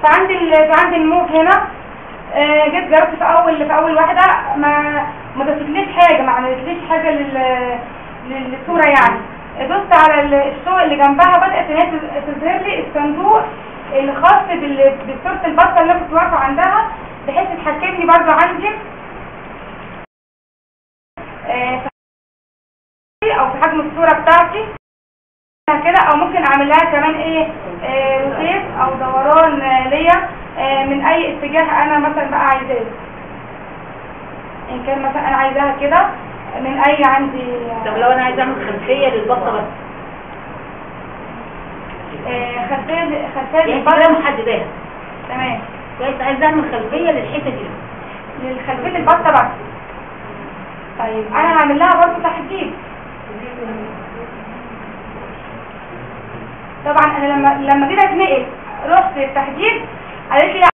فعندي الموف هنا. جيت جربت في اول واحده ما ضفتليش حاجه، ما عملتليش حاجه للصوره يعني. دوست على الشو اللي جنبها، بدات ان هي تظهر لي الصندوق الخاص بصوره البطه اللي كنت واقفه عندها، بحيث تحكم لي برضو عندي او في حجم الصوره بتاعتي كده، او ممكن اعمل لها كمان ايه روتيت او دوران ليا من اي اتجاه انا مثلا بقى عايزاه. ان كان مثلا انا عايزاها كده من اي عندي. طب لو انا عايزه اعمل خلفيه للبطه بس، خلفيه للبطه محدداها. تمام. كويس، عايزه اعمل خلفيه للحته دي، للخلفيه البطه بس. طيب انا هعمل لها برضه تحديد. طبعا انا لما جيت اتنقل رحت التحديد، قالت لي لا